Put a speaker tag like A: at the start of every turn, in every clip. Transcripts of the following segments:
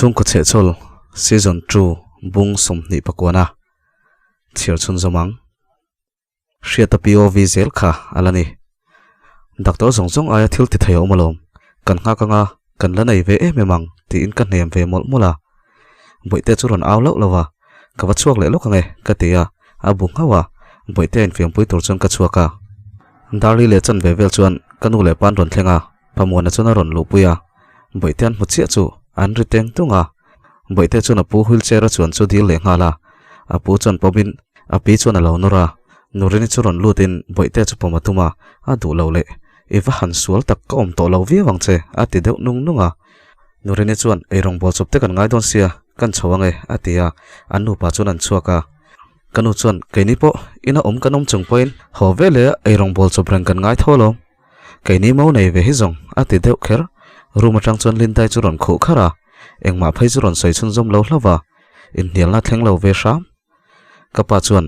A: CHHUNGKAW CHHEHCHHAWL Season 2 Bung somni pakwana thir chhun zamang hriat POV zel kha alani doctor zongjong aya thil ti thayo malom kan nga kanga kan la nei ve memang ti in kan nem ve mol mola boite churon awlo lawa ka wa chuak le lo kange ka tia abung hawa boite en fiam pui tur chon ka chuaka dari le chan ve vel chuan kanu le pan ron thlenga pamona chona ron lu puya boite an muchia chu an riteng tunga boite chuna pu wheelchair chuan chu dil le ngala apu chon pobin api chuna lo nora nurini churon lutin boite chu pomatuma adu lo le eva han sual tak kom to lo vi wangche ati deuh nung nunga nurini chuan eirong bol chopte kan ngai don sia kan chowange atia anu pa chun an chuaka kanu chuan keini po ina kanom chung point ho vele eirong bol chop rang kan ngai tholo keini mo nei ve hi zong ati deuh kher ruma tang chuan lindai churon khu khara engma phai churon soi chun zom lo hlawa in nialna thleng lo ve sham kapa chuan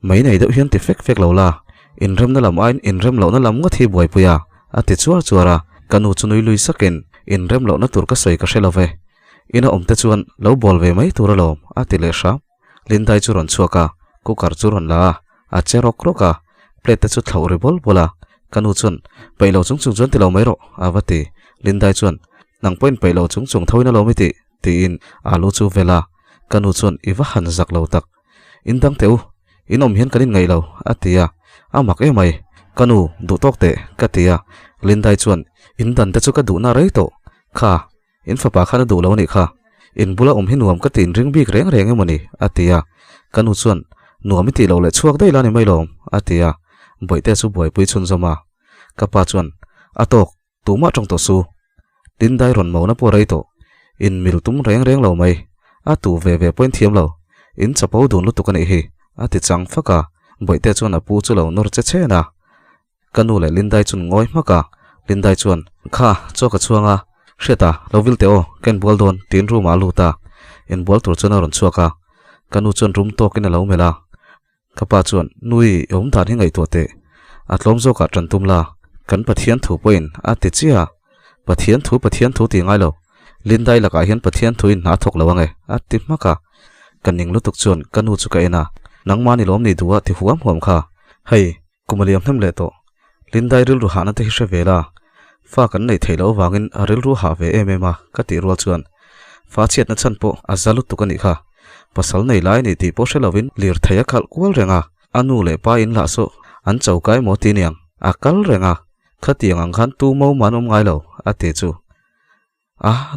A: mai nei deuh hian ti fek lo la in rem na lam ain in rem lo na lam ngathi buai puya ati chuara kanu chunui lui sakin in rem lo na tur ka soi ka shelove ina omte chuan lo bol ve mai tur lo ati le sha lindai churon chuaka kukar churon la a cherok roka plate chu thauri bol bola kanu chun peilo chung chuan ti lo mai ro awati lindai chuan nang point peilo chung thoina lo miti ti in alu chu vela kanu chuan iwa han zak lo tak indang teu inom hian kanin ngai lo atia amak e mai kanu du tok te katia lindai chuan indan te chu ka du na rei to kha in fa pa khana du lo ni kha in bula hin nuam ka tin ring bik reng emani atia kanu chuan nuam ti lo le chuak dei la ni mai lo atia boite chu boi pui chun zoma kapa chuan atok tuma tong to su lindai ron mo na po rei to in mil tum reng lo mai atu ve point thiam lo in chapau dun lu tukani hi ati chang faka boite chuan apu chu lo nor che na kanu le lindai chun ngoi maka lindai chuan kha choka chuanga hreta lovil te o ken bol don tin ru ma lu ta in bol tur chuna ron chuaka kanu chuan rum to kin lo mela kapa chuan nui om dan hi ngai to te atlom zo ka tran tumla kan pathian thu point ati chia pathian thu ti ngai lo lindai laka hian pathian thu in na thok lawange ati maka kaning lu tuk chuan kanu chu ka ena nangmani lom ni duwa ti huam kha hei kumaliam them le to lindai ril ru hana te hi vela fa kan nei theilo wangin aril ru ha ve emema ka ti rol chuan fa chet na chan po azalu tukani kha pasal nei lai ni ti po shelovin lir thaya khal kwal renga anu le pa in la so an chaukai mo ti niang akal renga khatiang ang khan tu mo manom ngai lo ate chu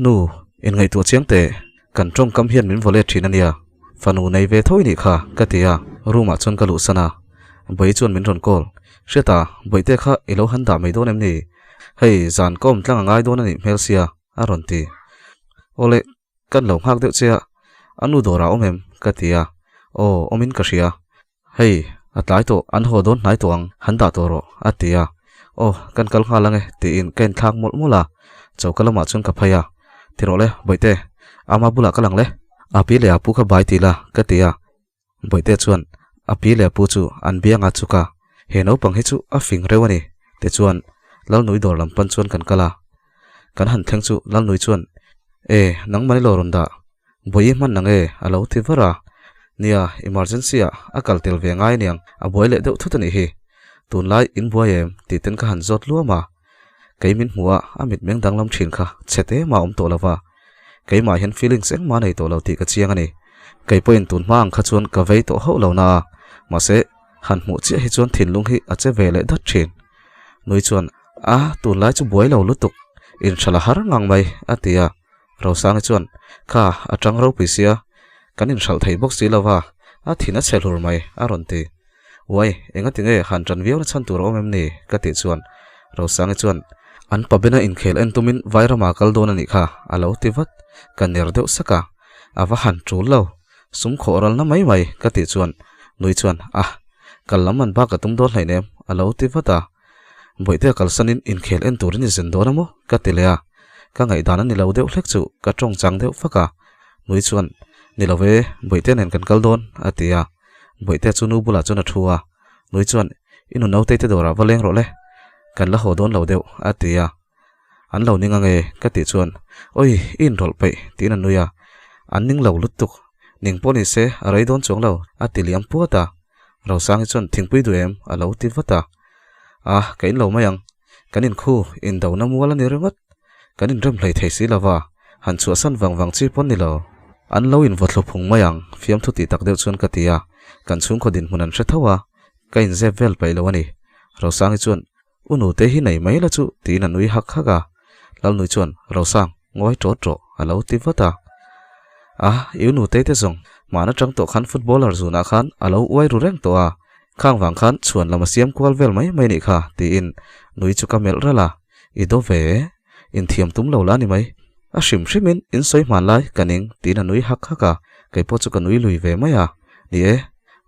A: nu in ngai tu chiang te kan trong kam hian min vole thinania fanu nei ve thoi ni kha katia ruma chon kalu sana bai chon min ron kol sheta boite kha ilo han da mai don em ni hei zan kom tlang ngai don ani melsia aron ti ole kan lo hak deuh chia anu dora omem katia o omin kashia hei atlai to an ho don nai to ang han da to ro atia o kan kal kha lange ti in ken thak mol mola chaukalama chun ka phaya tirole boite ama bula kalang le api le apu kha bai ti la katia boite chuan api le apu chu an bianga chuka he no pang hi chu a fing rewani te chuan lal nui dor lam pan chuan kan kala kan han thleng chu lal nui chuan e nang mani lo ronda boi man nang e alo ti vara nia emergency a akal tel ve ngai niang a boile deuh thutani hi tun lai in boyem ti ten ka han zot luama keimin huwa amit meng danglam thin kha chete ma to lawa keima hian feelings eng ma nei to lo ti ka chiang ani kei point tun mang kha chuan ka vei to ho lo na ma se han mu chi hi chuan thin lung hi a che vele dat thin noi chuan tun lai chu boi lo lutuk in thala har ngang mai atia ro sang chuan kha atang ro pisia kanin shal thei box si lawa a thina chelur mai aron ti wai enga tinge han tran viau na chan tur omem ni ka ti chuan ro sang chuan an pabena in khel en tumin vairama kal don ani kha alo tivat kan ner deuh saka awa han tul lo sum khoral na mai ka ti chuan nui chuan kallaman ba ka tum dol hlainem alo tivata boite kalsanin in khel en turin zen donamo ka tilea ka ngai dan ni lo deuh hlek chu ka tong chang deuh faka nui chuan ni lo ve boite nen kan kal don atia boite chu nu bula chuna thua nui chuan inu no te dora waleng ro le kan la ho don lo deuh atia an lo ninga nge ka ti chuan oi in rol pe tin an nuya an ning lo lutuk ning poni se arai don chong lo atiliam puata ro sang chuan thingpui du em alo ti vata kain lo mayang kanin khu in do na muala ni rengot kanin rem hlei thei si lawa han chu san wang chi pon ni lo an lo in votlo phung mayang fiam thu ti tak deuh chuan katia kan chung khodin hunan hre thawa kain ze vel pai lo ani ro sang chuan unu te hi nei mai la chu tin an ui hak khaga lal nui chuan ro sang ngoi tro alo ti vata inu te zong mana tang to khan footballer zuna khan alo uai ru reng to khang wang khan chuan lama siam kwal vel mai ni kha ti in nui chu kamel rala I do ve in thiam tum lo la ni mai shim shimin in soi man lai kaning tin anui hak khaka kai po chu kanui lui ve maya ni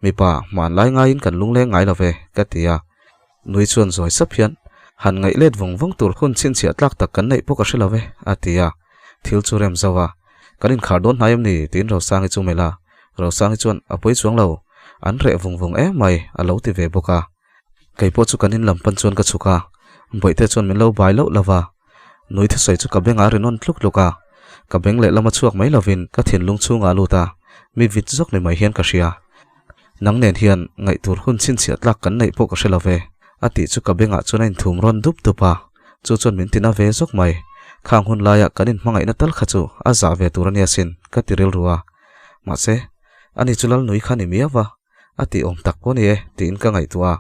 A: mi pa man lai nga in kan lung le ngai la ve ka tia nui chuan zoi saphian han ngai let vong tur khun chin chia tlak tak kan nei po ka shela ve atia thil chu rem zawa kanin khardon naim ni tin ro sang chu mela ro sang chuan apoi chuang lo an re vong mai alo ti ve boka kai po chu kanin lampan chuan ka chuka boite chuan min lo bai lo lawa nui thu sai chu ka benga renon tluk luka ka beng le lama chuak mai lovin ka thin lung chunga luta mi vit zok ni mai hian ka ria nang nen hian ngai tur hun chin chia tlak kan nei po ka shela ve ati chu ka benga chuan thum ron dup tupa chu chuan min tina ve zok mai khang hun laya kanin mangai na tal khachu aza ve turania sin ka tiril ruwa ma se ani chulal nui khani miawa ati om tak ko ni tin ka ngai tuwa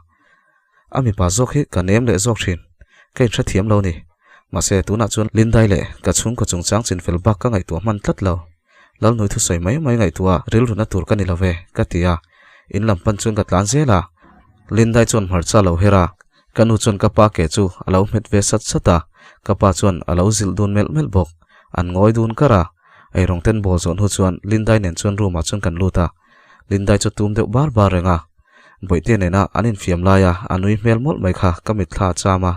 A: ami pa zok hi kanem le zok thin kai tha thiam lo ni ma se tuna chun lindai le ka chung ko chung chang chin fel bak ka ngai tu man tlat lo lal noi thu sai mai ngai tuwa ril runa tur ka ni love ka tia in lampan chung ka tlan zela lindai chon mar cha lo hera kanu chon ka pa ke chu alo met ve sat sata ka pa chon alo zil dun mel bok an ngoi dun kara ai rong ten bol zon hu chuan lindai nen chon ru ma chun kan luta lindai chu tum deuh bar renga boite nena anin fiam laya anui mel mol mai kha kamit thla chama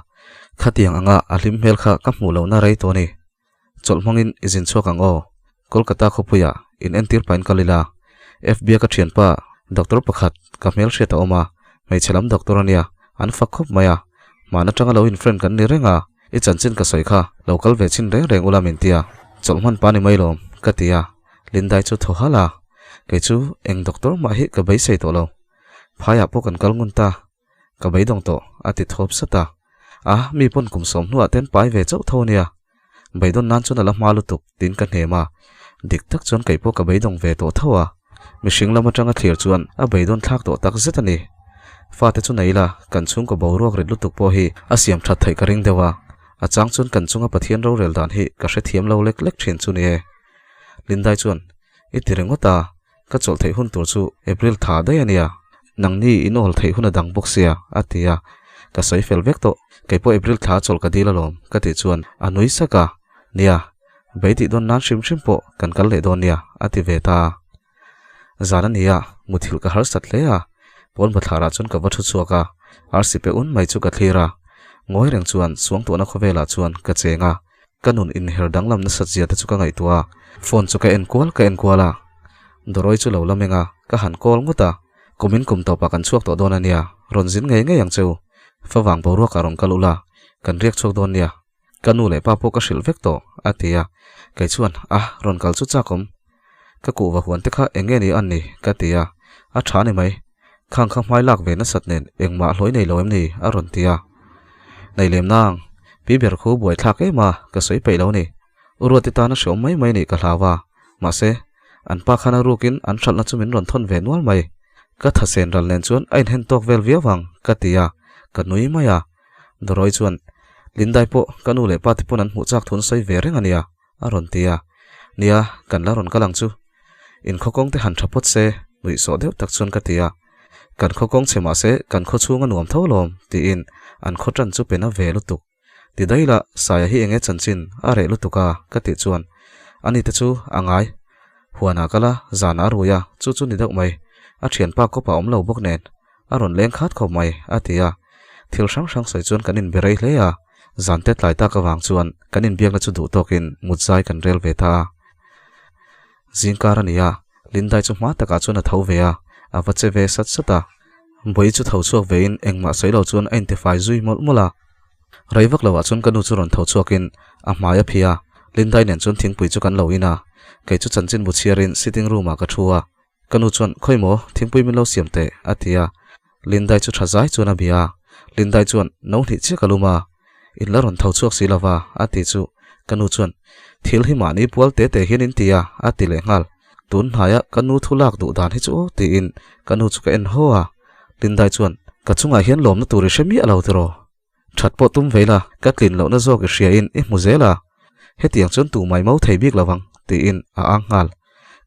A: khatiang anga alim mel kha ka mu lo na rei to ni cholmangin izin chokang o kolkata khopuya in entir pain kalila fb ka thian pa doctor pakhat ka mel sheta oma mai chelam doctor ania an fakhop maya mana tanga lo in friend kan ni renga I chanchin ka soi kha local vechin reng ulamin tia cholman pani mailom katia lindai chu thohala ke chu eng doctor ma hi ka bai sei to lo phaya po kan kalngun ta ka bai dong to ati thop sata mi pon kum som nu aten pai ve chau thonia bai don nan chuna la malu tuk tin kan hema dik tak chon kai po ka bai dong ve to thawa mishing lama tanga thlir chuan a bai don thak to tak zetani fate chu neila kan chung ko boruak rit lutuk po hi asiam that thai ka ring dewa achang chun kan chunga pathian ro rel dan hi ka hre thiam lo lek thin chu ni lindai chuan itirengota ka chol thei hun tur chu april tha dai ania nangni inol thei hun adang boxia atia ka sai fel vek to kaipo april tha chol ka dilalom ka ti chuan anui saka nia beiti don nan shim po kan kal le don nia ati veta zana nia muthil ka har sat leya pon bathara chun ka wathu chuaka rcp un mai chu ka thira ngoi reng chuan suang to na khowela chuan ka chenga kanun in her danglam na sajia ta chu ka ngai tuwa phone chu ka en kwala doroi chu lo lamenga ka han kol ngota kumin kum to pa kan chuak to don ania ronjin ngai yang cheu fawang boruak karong kalula kan riak chok don nia kanu le pa po ka shil vek to atia kai chuan ron kal chu chakom ka ku wa huan te kha enge ni an ni ka tia a tha ni mai khang mai lak ve na sat nen engma hloi nei loem ni a ron tia nei lem nang pi ber khu boi thak e ma ka soi pe lo ni uroti ta na shom mai ni ka hlawa ma se an pa khana rukin an thal na chumin ron thon ve nual mai ka thasen ral nen chuan ain hen tok vel viawang ka tia ka nui maya doroi chuan lindai po kanu le pati pon an mu chak thun sai ve reng ania a ron tia nia kan la ron kalang chu in khokong te han thapot se nui so deuh tak chuan ka tia kan khokong chema se kan kho chunga nuam tholom ti in an khotran chu pena ve lutuk ti daila saya hi enge chanchin a re lutuka ka ti chuan ani te chu angai huana kala zana ruya chu ni deuh mai a thian pa ko pa om lo bok nen a ron leng khat kho mai atia thil sang soi chuan kanin berei hleya zantet lai ta ka wang chuan kanin biak na chu du tokin mutzai kan rel ve ta zingkar ania lindai chu ma taka chuan a tho ve a avache ve sat sata boi chu tho chuak vein engma soilo chuan identify zui mol mola raivak lawa chuan kanu chu ron tho chuakin a hmaya phia lindai nen chuan thingpui chu kan lo ina ke chu chanchin bu chiarin sitting room a ka thua kanu chuan khoimo thingpui min lo siamte atia lindai chu thazai chuan a bia lindai chuan no hni chi kaluma in la ron tho chuak silawa ati chu kanu chuan thil hi mani pual te te hian in tia ati le ngal tun haya kanu thulak du dan hi chu ti in kanu chu ka en hoa lindai chuan ka chunga hian lom na turi shemi alo tero thatpo tum veila ka tlin lo na zo ke ria in i muzela hetiang chuan tu mai mau thei bik lawang ti in a angal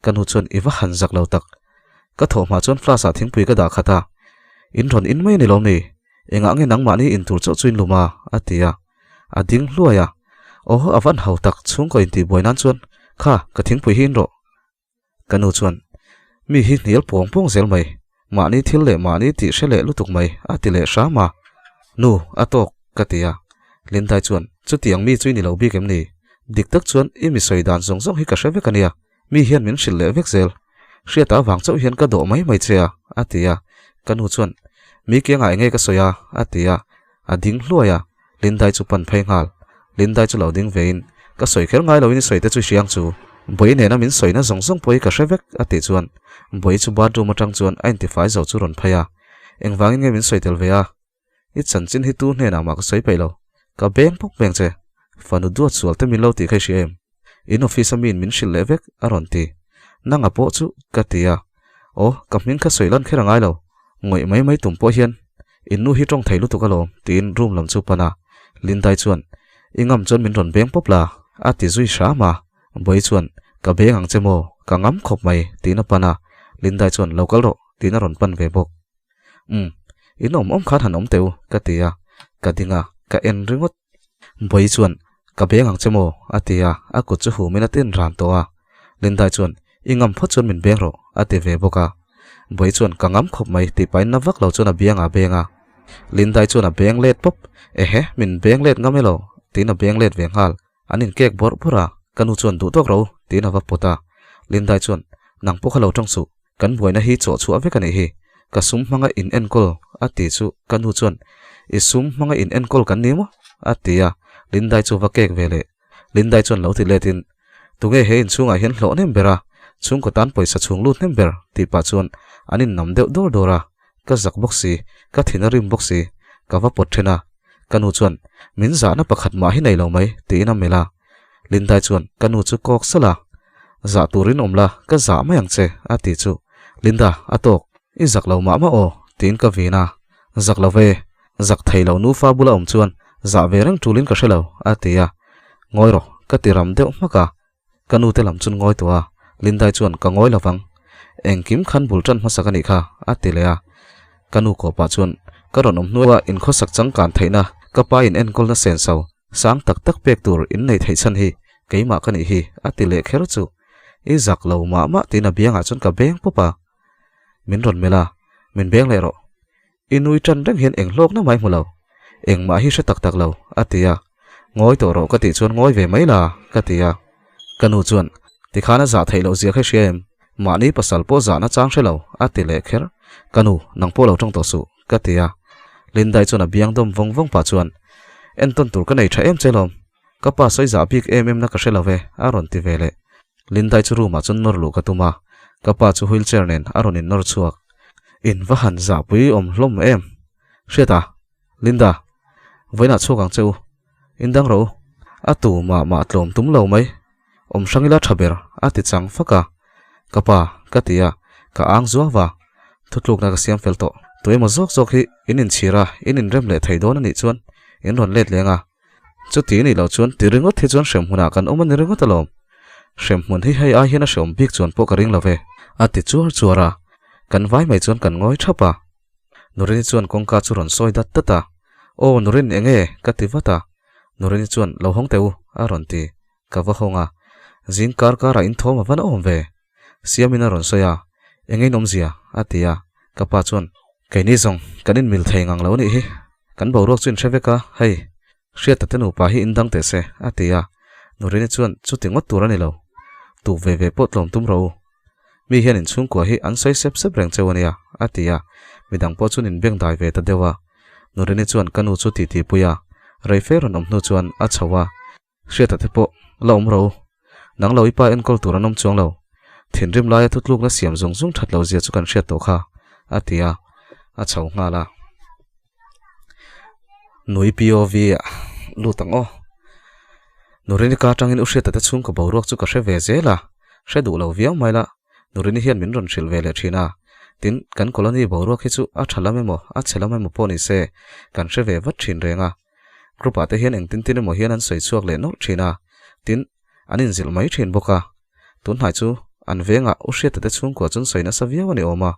A: kanu chuan iwa hanjak lo tak ka tho ma chuan flasa thingpui ka da khata in ron in mai ni lom ni enga nge nang mani in tur chu chuin luma atia ading hluaya oh awan hau tak chung ko in ti boinan chuan kha ka thingpui hin ro kanu chuan mi hi nial pong pong zel mai mani thil le mani ti shele lutuk mai atile shama nu atok katia lindai chuan chu tiang mi chui ni lo bi kem ni diktak chuan imi soidan zong zong hi ka sheve kania mi hian min shil le vek zel hriata wang chau hian ka do mai mai chea atia kanu chuan mi kianga nge ka soya atia ading hluaya lindai chu pan phei ngal lindai chu lo ding vein ka soi kher ngai lo ni soite chu siang chu boi ne na min soina zong zong poi ka shevek ati chuan boi chu bathroom atang chuan identify zo chu ron phaya engwangin nge min soitel vea i chanchin hi tu hne na ma ka soi peilo ka beng pok beng che fanu duat sual te min lo ti khai siem in office amin min shil levek aron ti nanga po chu katia o kamin kha soilan khera ngai lo ngoi mai mai tum po hian in nu hi tong thailu tu ka lo tin room lam chu pana lindai chuan ingam chuan min ron beng popla ati zui sha ma boi chuan ka beng ang chemo ka ngam khop mai tina pana lindai chuan local ro tina ron pan ve bok inom khat hanom teu katia kadinga ka en ringot boi chuan ka beng ang chemo atia aku chu hu minatin ran to a lindai chuan ingam phot chuan min beng ro ati ve boka boi chuan ka ngam khop mai ti pai na vak lo chuan a bianga benga lindai chuan a beng let pop ehe min beng let ngamelo tina beng let ve ngal anin kek bor pura kanu chuan du tok ro tina va pota lindai chuan nang po khalo tong su kan boina hi cho chu ave kani hi ka sum manga in enkol ati chu kanu chuan i sum manga in enkol kan nimo atia lindai chu va kek vele lindai chuan lo ti letin tunge he in chunga hian hlo nem bera chung ko tan poisa chung lut nem ber ti pa chuan anin nam deuh dor dora ka zak boxi ka thinarim boxi ka va pot thena kanu chuan min za na pakhat ma hi nei lo mai ti na mela lindai chuan kanu chu kok sala za turin omla ka za mayang che ati chu linda atok i zak lo ma ma o tin ka vina zak lo ve zak thei lo nu fa bula chuan za ve rang tulin ka shelo atia ngoi ro ka tiram deuh maka kanu te lam chun ngoi towa lindai chuan ka ngoi lawang engkim khan bultan masakani kha atilea kanu ko pa chuan karon nuwa in kho sak chang kan theina ka pa in en kol na sen so sang tak tak pek tur in nei thei chan hi keima kani hi atile kher chu i zak lo ma ma tina bianga chun ka beng popa min ron mela min beng le ro inui tan reng hian eng lok na mai mulo eng ma hi se tak tak lo atia ngoi to ro ka ti chuan ngoi ve mai la katia kanu chuan ti khana za thailo zia kha shem mani pasal po za na chang shelo atile kher kanu nang po lo tong to su katia lindai chuan a biang dom vong vong pa chuan en ton tur ka nei tha em chelom ka pa soi za bik em na ka shelo ve aron ti vele lindai chu ruma chun nor lu ka tuma ka pa chu wheelchair nen aron in nor chuak in va han za pui om hlom em sheta linda voina chukang cheu indang ro atu ma tlom tum lo mai om sangila thaber ati chang faka kapa katia ka ang zuwa thutluk na ka siam felto toima zok zok hi inin chira inin rem le theidon ani chuan in ron let lenga chu ti ni lo chuan tiringot thi chuan shem huna kan oman ringot alom shem mun hi hai a hian a shom bik chuan po ka ring love ati chuar chuara kan vai mai chuan kan ngoi thapa nurin chuan kongka chu ron soi dat tata o nurin enge kativata nurin chuan lo hong teu a ron ti ka va honga zin kar kara in thoma van om ve siamina ron soya engei nomzia atia kapa chuan kaini zong kanin mil thei ngang lo ni hi kan bo rok chin theveka hei riat ta nu pa hi indang te se atia nurin chuan chutingot turani lo tu ve pot lom tum ro mi hian in chhungkwa hi an sai sep reng chewania atia midang po chun in beng dai ve ta dewa nurin chuan kanu chu ti puya reifer on omnu chuan a chawa riat ta po lom ro nang lo ipa en kol turanom chuang lo thinrim lai thutluk na siam zung that lo zia chu kan riat to kha atia a chau nga la nui POV lutang o nurini ka tangin ushe ta chung ka boruak chu ka hre ve zela hre du lo viau mai la nurini hian min ron hril ve le thina tin kan colony boruak hi chu a thalame mo a chelame mo poni se kan hre ve vat thin renga grupa te hian eng tin mo hian an soi chuak le no thina tin anin zil mai thin boka tun hai chu an venga ushe ta chung ko chun soina sa viau ani oma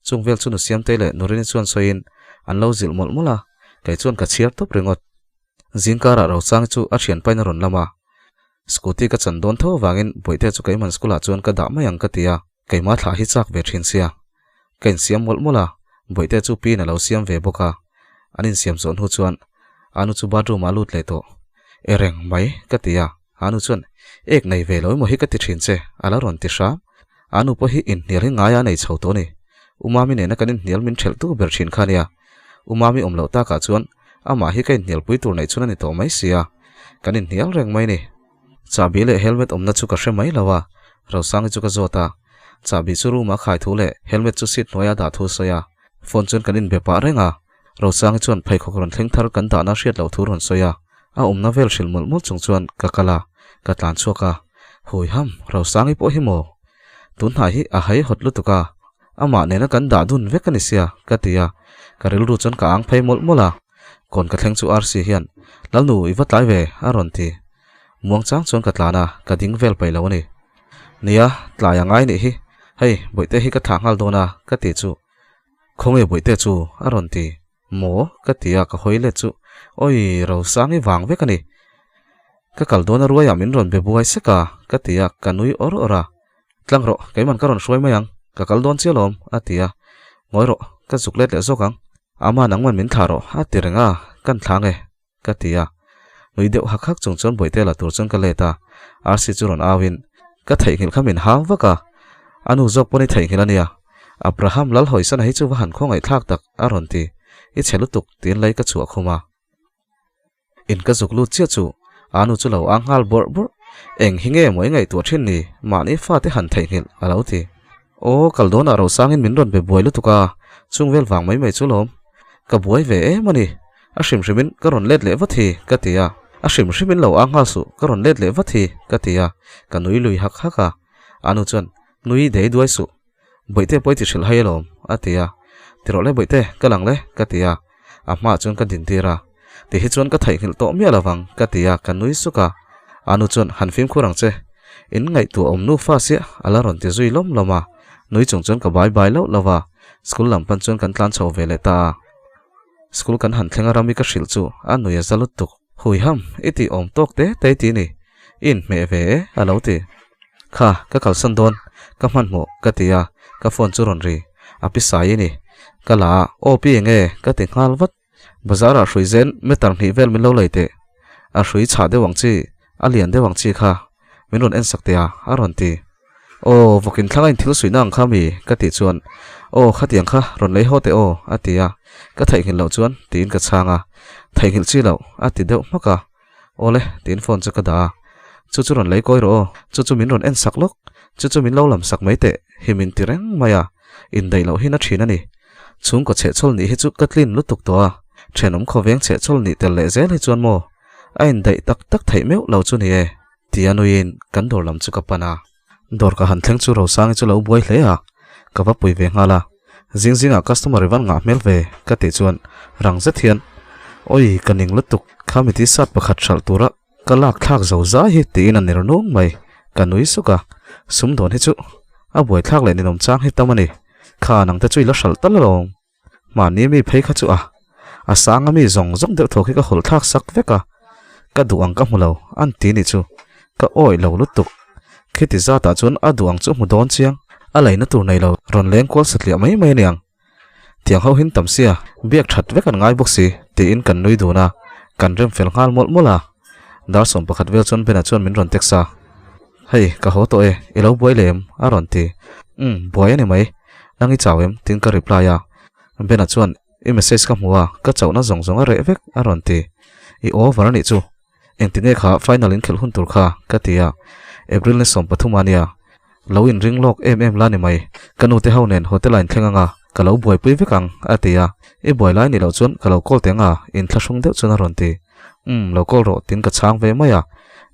A: chung vel chu nu siam te le nurini chuan soin an lo zil mol mola kai chuan ka chiar top ringot zingkara ro chang chu a thian paina ron lama scooty ka chan don tho wangin boite chu kai man skula chuan ka da mayang ka tia keima thla hi chak ve thin sia kain siam mol mola boite chu pi na lo siam ve boka anin siam zon hu chuan anu chu bathroom alut le to ereng mai ka tia anu chuan ek nei ve loi mo hi ka ti thin che ala ron ti sha anu po hi in nial hi ngaya nei chho to ni umami ne na kanin nial min thel tu ber thin khania umami omlo ta ka chuan ama hi kai nial pui tur nei chuna ni to mai sia kanin nial reng mai ni chabi le helmet omna chu ka hre mai lawa ro sang chu ka zota chabi chu ruma khai thu le helmet chu sit noya da thu soya phone chun kanin be pa renga ro sang chuan phai khokron thleng thar kan da na hriat lo thu ron soya a omna vel shil mul mul chung chuan ka kala ka tlan chuaka hui ham ro sang i po hi mo tun ha hi a hai hot lu tuka ama ne na kan da dun vekani sia ka tia karil ru chon ka ang phai mol mola kon ka thleng chu RC hian lalnu i vat lai ve a ron ti muang chang chon ka tlana ka ding vel pai lo ni nia tlaya ngai ni hi hei boite hi ka thangal dona ka ti chu khonge boite chu a ron ti mo ka tia ka hoile chu oi ro sangi wang vekani ka kal dona ruaya min ron be buai seka ka tia kanui or ora tlang ro kaiman ka ron shoi mayang ka kal don chelom atia ngoi ro ka zuklet le zokang ama nangman min tharo atirenga kan thlange ka tia nui deuh hak hak chung chon boite la tur chon ka leta RC churon awin ka thei ngil khamin haw waka anu zok poni thei ngilania Abraham lal hoisan hi chu han khongai thak tak aron ti I chelutuk tin lai ka chu khuma in ka zuklu chia chu anu chu lo anghal bor bor eng hinge moi ngai tu thin ni mani fa te han thei ngil alo ti o kaldona ro sangin min ron be boilu tuka chungvel wang mai chu lom ka buai ve mani a shrim shrimin ka ron let le vathi ka tia a shrim shrimin lo anghal su ka ron let le vathi ka tia ka nui lui hak haka anu chon nui dei duai su boite poiti shil hailom atia tirole boite ka lang le ka tia ama chon ka din tira ti hi chon ka thai hil to mi alawang ka tia ka nui suka anu chon han phim khurang che in ngai tu om nu fa sia ala ron ti zui lom loma nui chung chon ka bai bai lo lawa school lam pan chon kan tlan chho vele ta school kan han thlenga rami ka shil chu anu ya zalut tuk hui ham iti om tok te te ti ni in me ve alo ti kha ka kal san don ka man mo ka tia ka phone chu ron ri api sai ni kala opi nge ka ti ngal wat bazara hrui zen metar ni vel min lo leite a hrui cha de wang chi a lian de wang chi kha min ron en saktia a ron ti o vokin thangain thil suinang kha mi ka ti chuan o khatiang kha ron lei hote o atia ka thai hin lo chuan tin ka changa thai hil chi lo ati deuh maka ole tin phone chu ka da chu ron lei koi ro chu min ron en sak lok chu min lo lam sak mai te himin tireng maya in dei lo hi na thina ni chung ko CHHCHHAWL ni hi chu katlin lutuk to thenom khoveng CHHCHHAWL ni tel le zel hi chuan mo a in dei tak tak thei meu lo chu ni e tianuin kan dor lam chu ka pana dor ka han thleng chu ro sang chu lo buai hle a ka va pui ve ngala zinga customer rival nga mel ve ka ti chuan rang za thian oi kaning lutuk khamiti sat pakhat thal tura kalak thak zo za hi tin an nirnung mai kanui suka sum don hi chu a buai thak le ni nom chang hi tamani kha nang ta chui la sal talong ma ni mi phei kha chu a sang mi zong zong de thoki ka hol thak sak veka ka duang ka mulo an ti ni chu ka oi lo lutuk khiti za ta chun a duang chu mu don chiang a leina tur nei lo ron leng kol satlia mai mai niang tiang ho hin tam sia biak that vekan ngai boxi ti in kan nui duna kan rem fel ngal mol mola dar som pakhat vel chon bena chon min ron teksa hei ka ho to e elo boy lem aron ti boy ani mai nangi chawem tin ka reply ya bena chon e message ka muwa ka chawna zong zong a re vek aron ti I over ni chu engtine kha final in khel hun tur kha ka tia April ne som pathumania lo in ring lok la ni mai kanu te haunen hotel line thlenganga kalau boy pui vekang atia e boy lai ni lo chon kalau call tenga in thlasung deuh chuna ron ti lo call ro tin ka chang ve maya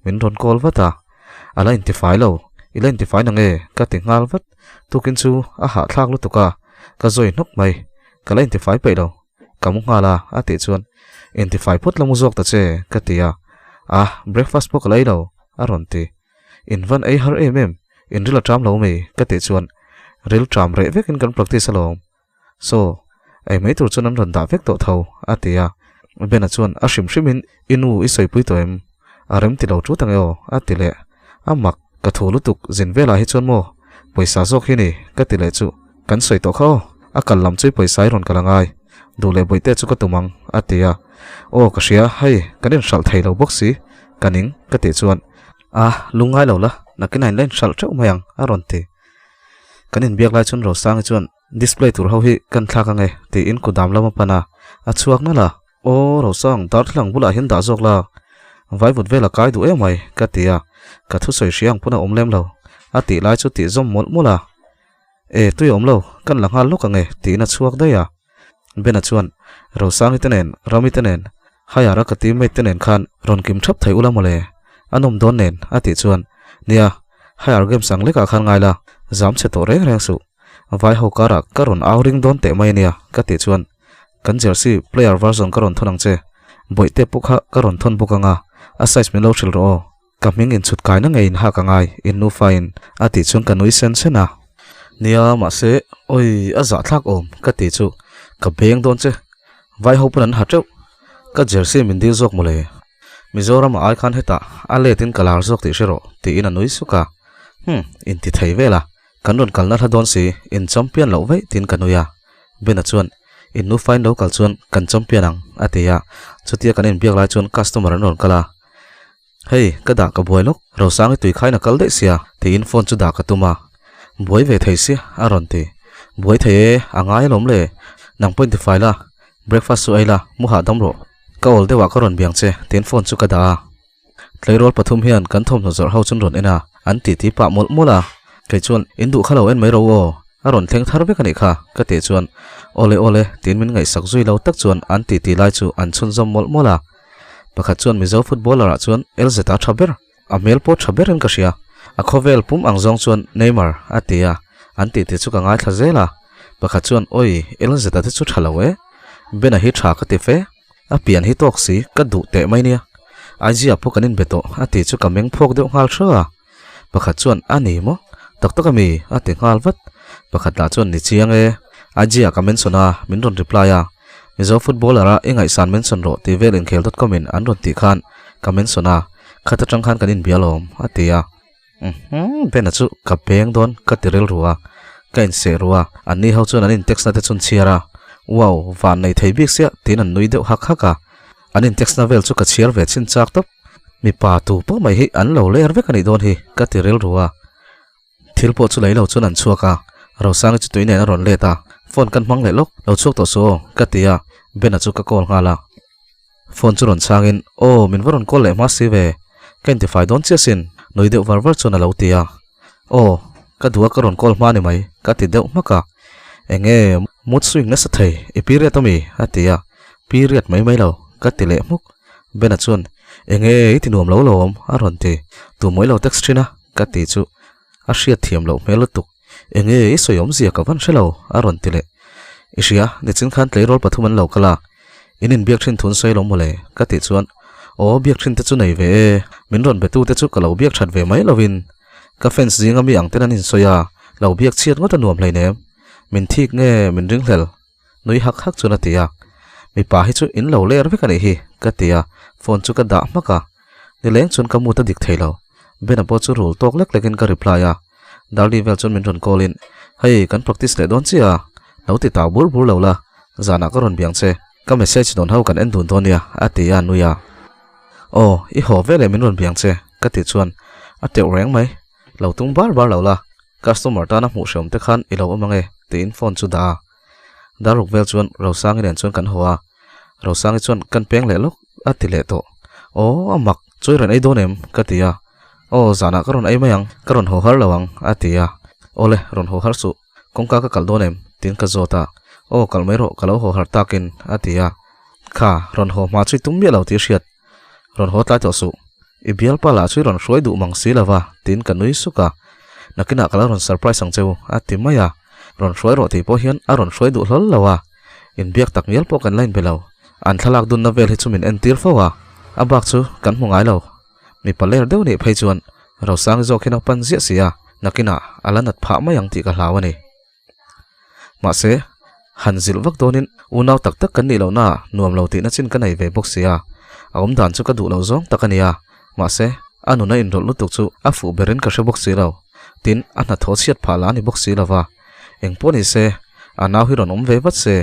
A: min ron call vata ala identify lo ila identify na nge ka tingal vat tukin chu a ha thlak lu tuka ka zoi nok mai kala identify pe lo kamu ngala ati chuan identify phut lamu jok ta che ka tia breakfast pok lai lo aron ti in van ai har in rila tram lo me ka ti chuan ril tram re vek in kan practice lo so ai mai tur chuan an ron da vek to tho atia bena chuan a shim shimin inu isoi pui to em arem ti lo chu tangeo atile amak ka tholu tuk zin vela hi chuan mo paisa jok hi ni ka ti le chu kan soi to kho a kal lam chui paisa ron kalangai dule boite chu ka tumang atia o ka sia hai kanin sal thei lo boxi kaning ka ti chuan lungai lo la nakinain len sal chau mayang aron ti kanin biak lai chun ro sang chuan display tur ho hi kan thla ka nge ti in ku dam lama pana a chuak na la o ro sang dar thlang bula hin da jok la vai vut vela kai du emai ka tia ka thu soi siang puna omlem lo ati lai chu ti zom mol mola tu yom lo kan la ngal lo ka nge ti na chuak da ya bena chuan ro sang itenen rami tenen haya ra ka ti mai tenen khan ron kim thap thai ula mole anom don nen ati chuan nia haya game sang le ka khan ngai la jam che to reng reng su vai ho kara karon awring don te mai nia ka ti chuan kan jersey player version karon thonang che boite pukha karon thon bukanga a size me lo thil ro kaming in chut kai na ngein ha ka ngai in nu fine ati chung kanui sen sena nia ma se oi a za thak om ka ti chu ka beng don che vai ho pan ha treu ka jersey min dil jok mole mizoram ai khan heta ale tin kalar jok ti shero ti in anui suka in ti thei vela kanron kalna tha don si in champion lo vai tin kanuya bena chuan in nu fine lo kal chuan kan champion ang atia chutia kanin biak lai chuan customer an ron kala hei kada ka boy lok ro sang tui khai na kal de sia ti in phone chu da ka tuma boy ve thei sia aron ti boy the angai lom le nang point file la breakfast su ai la mu ha dam ro ka ol de wa ka ron biang che tin phone chu ka da tleirol pathum hian kan thom no zor ho chun ron ena an ti pa mol mola kai chuan in du khalo en mai ro wo aron thleng thar be kani kha ka te chuan ole tin min ngai sak zui lo tak chuan an ti lai chu an chun zom mol mola pakhat chuan mizo footballer a chuan elzeta thaber a melpo thaber an ka sia a khovel pum ang zong chuan neymar atia an ti chu ka ngai thazela pakhat chuan oi elzeta te chu thalawe bena hi tha ka te fe a pian hi tok si ka du te mai nia aji apo kanin beto ati chu kameng phok deuh ngal thra pakhat chuan ani mo taktakami ati ngal vat pakhat la chuan ni chiang e aji a comment sona min ron reply a mizo footballer a engai san mention ro tvelengkhel.com in an ron ti khan comment sona khata tang khan kanin bialom atia bena chu ka peng don ka tirel ruwa kain se ruwa ani ho chuan anin text na te chun chiara wow van nei thei bik sia tin an nui deuh hak haka anin text na vel chu ka chiar ve chin chak top mi pa tu po mai hi an lo ler ve kani don hi ka tirel ruwa thilpo chu leilo chun an chuaka ro sang chu tuine na ron leta phone kan mang le lok lo chuk to so ka tia bena chu ka call ngala phone chu ron changin min varon call le ma si ve identify don chesin noi deuh var chuna lo tia ka duwa ka ron call ma ni mai ka ti deuh maka enge mut swing na sa thei e period to mi atia period mai lo ka ti le muk bena chun enge tinuam lo lom aron ti tu moi lo text trina ka ti chu a hriat thiam lo melo tuk enge soyom zia ka van shelo aron ti le isia ni chin khan tlei rol pathuman lo kala inin biak thin thun sei lo mole ka ti chuan biak thin te chu nei ve min ron betu te chu ka lo biak that ve mai lovin ka fence zinga mi ang ten anin soya lo biak chiat ngota nuam hlei ne min thik nge min ring hlel nui hak chuna tia mi pa hi chu in lo ler ve kani hi ka tia phone chu ka da maka ni leng chun ka mu ta dik thailo bena po chu rul tok lek lekin ka reply a daldi vel chun min ron call in hei kan practice le don chia lo ti ta bur lo la zana ka ron biang che ka message don hau kan en dun ton ya atia nuya o I ho vele min ron biang che ka ti chuan a teu reng mai lo tung bar lo la customer ta na mu shom te khan I lo amange tin phone chu da daruk vel chuan ro sang in chuan kan hoa ro sang chuan kan peng le lok ati le to o amak choi ran ei donem ka tia o zana karon ei mayang karon ho har lawang atia ole ron ho har su kongka ka kal donem tin ka zota o kalmero kalo ho har takin atia kha ron ho ma chui tum mi lo ti hriat ron ho ta to su ibial pala chui ron hroi du mang si lawa tin ka nui suka nakina kala ron surprise ang cheu ati maya ron hroi ro ti po hian a ron hroi du hlol lawa in biak tak mial po kan line belo an thalak dun na vel hi chumin en tir fawa abak chu kan mungai lo mi paler deu ni phei chuan ro sang zo khena pan zia sia nakina alanat pha mayang ti ka hlawani ma se hanzil vak donin unaw tak tak kan ni lo na nuam lo ti na chin kanai ve box sia aum dan chu ka du lo zong takania ma se anu na in rol lutuk chu a fu berin ka she box si lo tin ana tho siat phala ni box si lawa engponi se anaw hi ron om ve vat se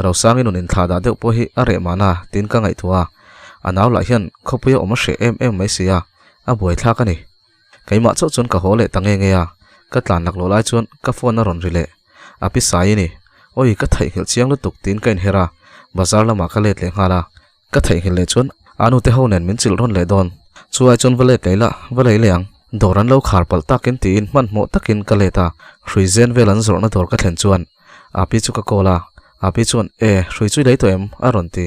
A: ro sang in unin thada deuh po hi are mana tin ka ngai thua anaw la hian khopuya oma she em mai sia a boi thla ka ni keima chau chun ka hole tange nge ya ka tlan lak lo lai chuan ka phone na ron rile api sai ni oi ka thai hil chiang lu tuk tin kain hera bazar lama ka let le ngala ka thai hil le chuan anu te honen min chil ron le don chuai chon vale kaila vale leang doran lo khar pal takin tin man mo takin ka leta hruizen velan zor na dor ka thlen chuan api chu ka kola api chuan hrui chui dei to em aron ti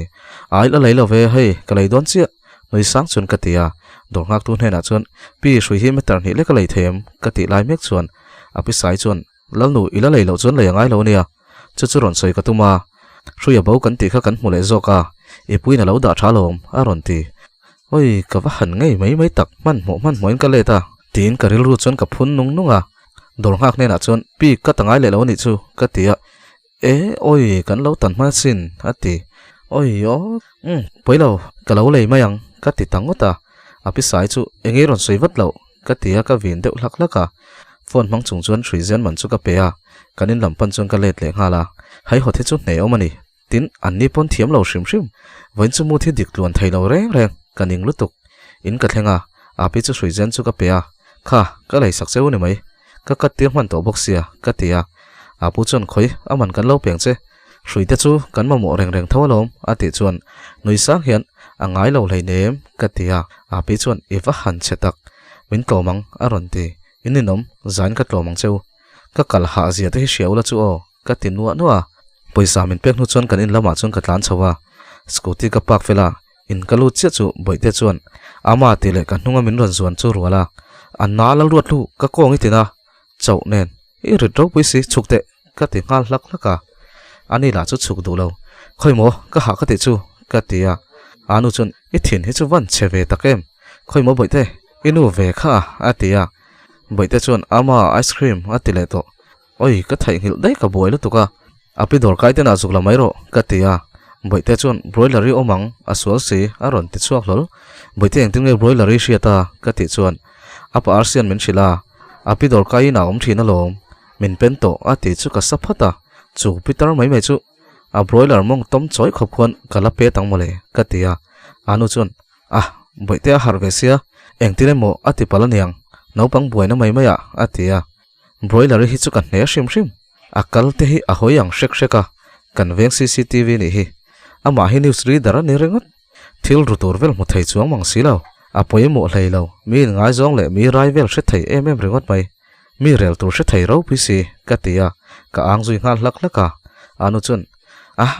A: ai la leilo ve hei ka lei don chia noi sang chun ka tia dor ngak tu hena chuan pi hrui hi metar ni le ka lei them ka ti lai mek chuan api sai chuan lalnu ila leilo chuan leiangai lo nia chu chu ron soi ka tuma hrui a bo kan ti kha kan mu le zoka ipuina lo da thalom aron ti oi ka va han ngei mai tak man moin ka leta tin ka ril ru chuan ka phun nunga dor ngak ne na chuan pi ka tangai le lo ni chu ka tia oi kan lo tan ma sin ati oi yo poilo ka lo lei mayang ka ti tangota api sai chu engei ron soi vat lo ka tia ka vin deuh hlak laka phone mang chung chuan thrizen man chu ka pe a kanin lampan chuan ka let le ngala hai hothe chu nei omani tin anni pon thiam lo shrim voin chu mu thi dik luan thei lo reng kaning lutuk in ka thlenga api chu thrizen chu ka pe a kha ka lei sak cheu ni mai ka kat tir man to boxia ka tia apu chuan khoi aman kan lo peng che hruite chu kan ma mo reng thawalom ati chuan noi sang hian angai lo lei nem ka tia api chuan iwa han chetak min tlomang aron ti ininom zain ka tlomang cheu ka kal ha zia te hi hriaula chu o ka ti nuwa poisa min pek nu chuan kan in lama chuan ka tlan chawa scooty ka park fela in kalu che chu boite chuan ama ti le ka hnunga min ron zuan chu ruala anna la ruat lu ka kong itina chau nen I rit ro puisi chukte ka ti ngal hlak hlaka ani la chu chuk du lo khoi mo ka ha ka ti chu ka tia anu chun I thin hi chu van cheve takem khoi mo boite inu ve kha atia boite chuan ama ice cream atile to oi ka thai hil dai ka boi lu tuka api dor kai te na zuk la mai ro ka tia boite chuan broiler ri omang aswal si aron ti chuak lol boite engting nge broiler ri hriata ka ti chuan apa arsian min shila api dor kai na om thina lom min pen to ati chu ka saphata chu pitar mai chu a broiler mong tom choi khop khon kala pe tang mole ka tia anu chuan boite harvesia engtile mo ati palaniang nopang buaina mai maya atia broiler hi chu kan hne hrim akal te hi ahoyang sheka kan veng CCTV ni hi ama hi news reader ni rengot thil rutur vel mu thei chuang mang silo apoi mo hleilo mi ngai zong le mi rai vel hre thei em rengot mai mi rel tur hre thei ro pisi ka tia ka ang zui ngal hlak laka anu chun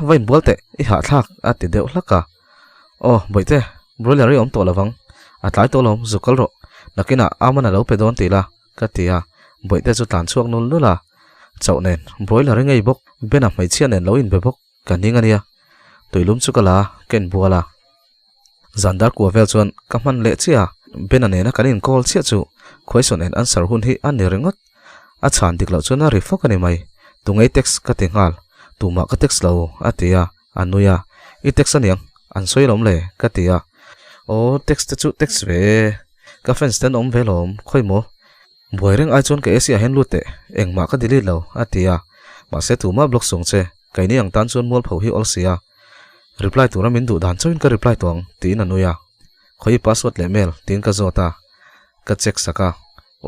A: vain bolte I ha thak ati deuh hlaka boite broiler om to lawang atlai to lom zukal ro nakina amana lo pedon tila ka tia boite chu tlan chuak nul nula chau nen broiler ngei bok bena mai chian nen lo in be bok kaning ania toilum chu kala ken buala zandar ko vel chuan kaman le chia bena ne na kanin call chia chu question and answer hun hi an rengot a chan dik lo chuna refok ani mai tungei text ka tingal tuma ka text lo atia anuya I text aniang an soilom le ka tia text chu text ve ka fence ten om velom khoi mo boireng ai chon ka asia hen lute engma ka delete lo atia ma se tuma block song che kaini ang tan chon mol pho hi ol sia reply tura min du dan choin ka reply tong tin anuya khoi password le mail tin ka zota ka check saka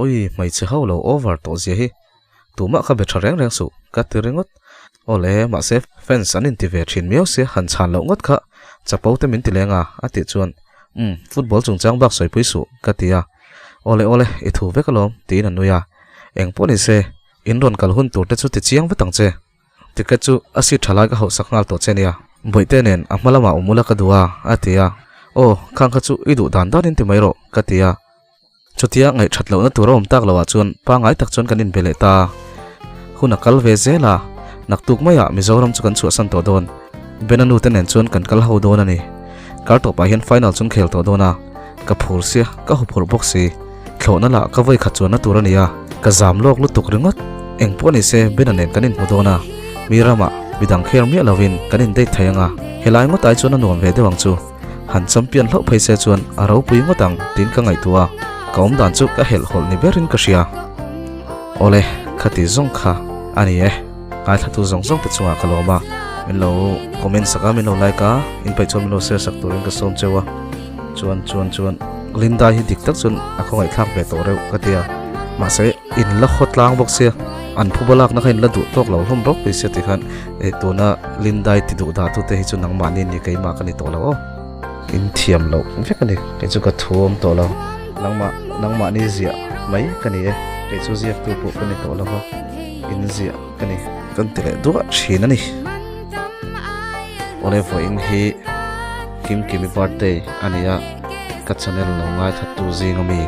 A: oi mai che haulo over to je hi tuma kha be thareng reng su ka tiringot ole ma se fence anin ti ve thin miau se han chan lo ngot kha chapau te min ti lenga ati chuan football chungchang bak soi pui su ka tia ole I thu ve kalom tin anuya eng poni se inron kal hun tur te chu ti chiang vetang che tiket chu asi thalai ka ho sakngal to chenia boite nen amalama umula ka duwa atia o khang kha chu idu dan dan in ti mairo ka tia chutia ngai thatlo na turom tak lawa chun pa ngai tak chon kanin bele ta huna kal ve zela naktuk maya mizoram chu kan chu san to don benanu ten nen chun kan kal ho don ani kar to pa hian final chun khel to dona ka phur sia ka hu phur box si thlona la ka voi kha chuna turania ka zam lok lu tuk ringot eng poni se benanen kanin mudona mirama bidang kher mi lawin kanin dei thayanga helai ngo tai chuna nuam ve dewang chu han champion lo phaise chuan aro pui ngotang tin ka ngai tua kaum dan chu ka hel hol ni berin ka sia ole khati zong kha ani e ai thatu zong zong te chunga kaloma min lo comment saka min lo like a in pai chom lo share sak turin ka som chewa chuan linda hi dik tak chun akhongai thak ve to reu ka tia ma se in la khot lang bok sia an phubalak na khain la du tok lo hom rok pe se ti khan e to na lindai ti du da tu te hi chu nang mani ni kai ma kani to lo in thiam lo ve kani ke chu ka thom to lo nangma ni zia mai kani e ke chu ziaktu pu kani to lo in zia kani kan tele du thina ni ole fo in hi kimi birthday ania ka channel lo ngai thatu jingami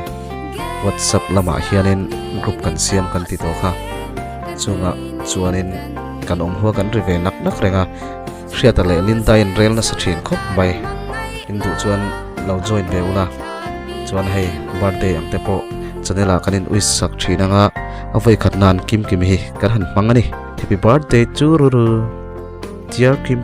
A: WhatsApp lama hianin group kan siam kan ti to kha chunga chuanin kan huwa kan rive nak renga hriata le linda in rel na sathin khop bai indu chuan lo join beula chuan hei birthday ang te po channela kanin wish sak thina nga avai khatnan kim hi kan han mangani happy birthday chururu dear kim